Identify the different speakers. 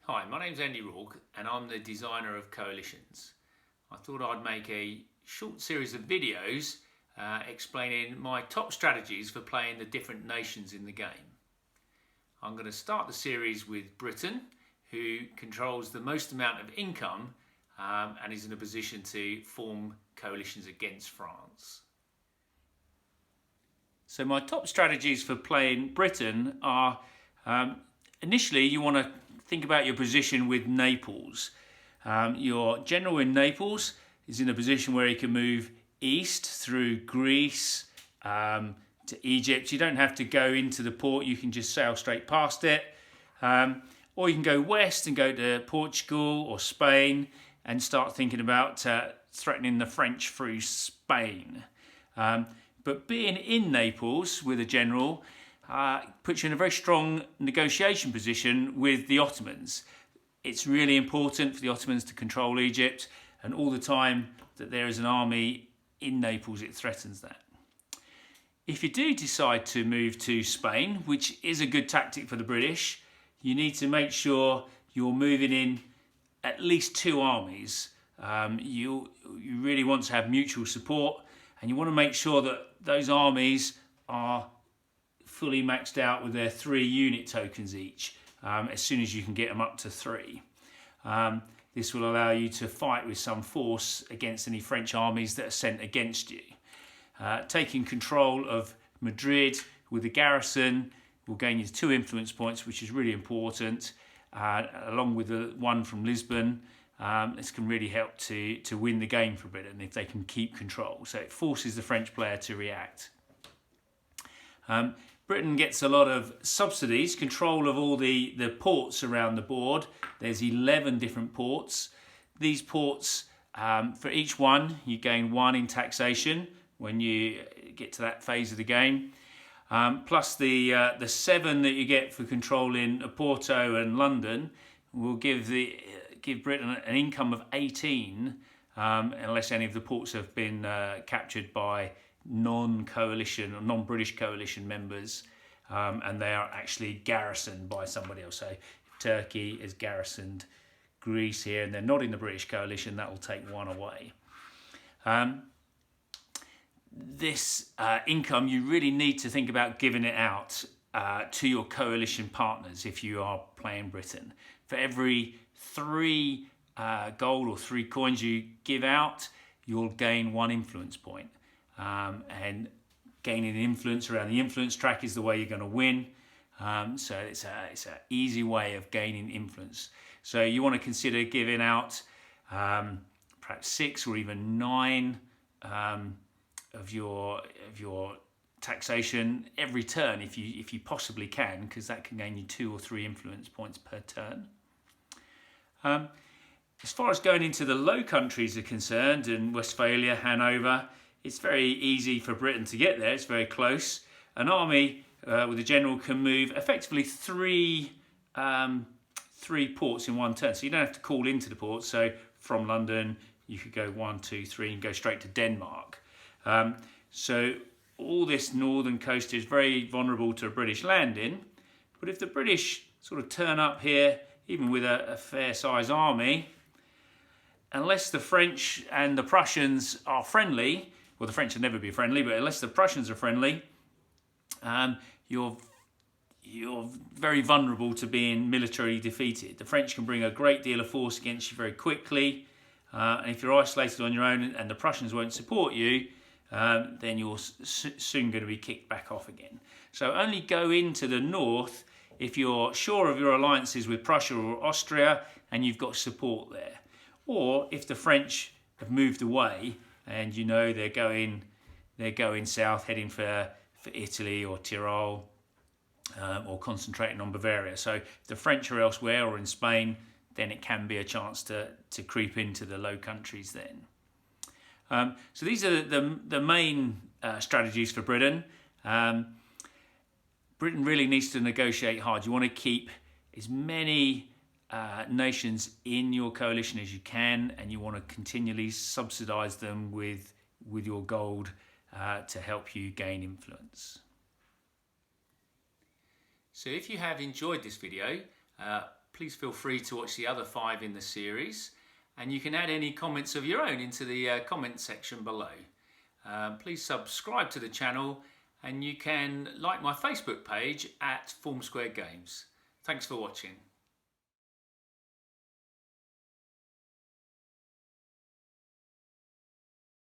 Speaker 1: Hi, my name's Andy Rourke and I'm the designer of coalitions. I thought I'd make a short series of videos explaining my top strategies for playing the different nations in the game. I'm going to start the series with Britain, who controls the most amount of income and is in a position to form coalitions against France. So my top strategies for playing Britain are initially you want to think about your position with Naples. Your general in Naples is in a position where he can move east through Greece to Egypt. You don't have to go into the port, you can just sail straight past it. Or you can go west and go to Portugal or Spain and start thinking about threatening the French through Spain. But being in Naples with a general puts you in a very strong negotiation position with the Ottomans. It's really important for the Ottomans to control Egypt, and all the time that there is an army in Naples, it threatens that. If you do decide to move to Spain, which is a good tactic for the British, you need to make sure you're moving in at least two armies. You really want to have mutual support, and you want to make sure that those armies are fully maxed out with their 3 unit tokens each, as soon as you can get them up to 3. This will allow you to fight with some force against any French armies that are sent against you. Taking control of Madrid with a garrison will gain you 2 influence points, which is really important, along with the one from Lisbon. This can really help to win the game for Britain if they can keep control. So it forces the French player to react. Britain gets a lot of subsidies, control of all the ports around the board. There's 11 different ports. These ports, for each one, you gain 1 in taxation when you get to that phase of the game. Plus the 7 that you get for controlling Porto and London will give Britain an income of 18, unless any of the ports have been captured by non-coalition or non-British coalition members, and they are actually garrisoned by somebody else. So Turkey is garrisoned Greece here, and they're not in the British coalition, that will take 1 away. This income, you really need to think about giving it out to your coalition partners if you are playing Britain. For every 3 gold or 3 coins you give out, you'll gain 1 influence point. And gaining influence around the influence track is the way you're going to win. So it's an easy way of gaining influence. So you want to consider giving out perhaps 6 or even 9 of your taxation every turn if you possibly can, because that can gain you 2 or 3 influence points per turn. As far as going into the Low Countries are concerned, and Westphalia, Hanover, it's very easy for Britain to get there. It's very close. An army with a general can move effectively 3 ports in 1 turn. So you don't have to call into the port. So from London, you could go 1, 2, 3 and go straight to Denmark. So all this northern coast is very vulnerable to a British landing. But if the British sort of turn up here, even with a fair size army, unless the French and the Prussians are friendly, well, the French will never be friendly, but unless the Prussians are friendly, you're very vulnerable to being militarily defeated. The French can bring a great deal of force against you very quickly, and if you're isolated on your own and the Prussians won't support you, then you're soon going to be kicked back off again. So only go into the north if you're sure of your alliances with Prussia or Austria and you've got support there. Or if the French have moved away and you know they're going south, heading for Italy or Tyrol, or concentrating on Bavaria. So if the French are elsewhere or in Spain, then it can be a chance to creep into the Low Countries then. So these are the main strategies for Britain. Britain really needs to negotiate hard. You want to keep as many nations in your coalition as you can, and you want to continually subsidise them with your gold to help you gain influence. So if you have enjoyed this video, please feel free to watch the other 5 in the series, and you can add any comments of your own into the comment section below. Please subscribe to the channel, and you can like my Facebook page at Form Square Games. Thanks for watching.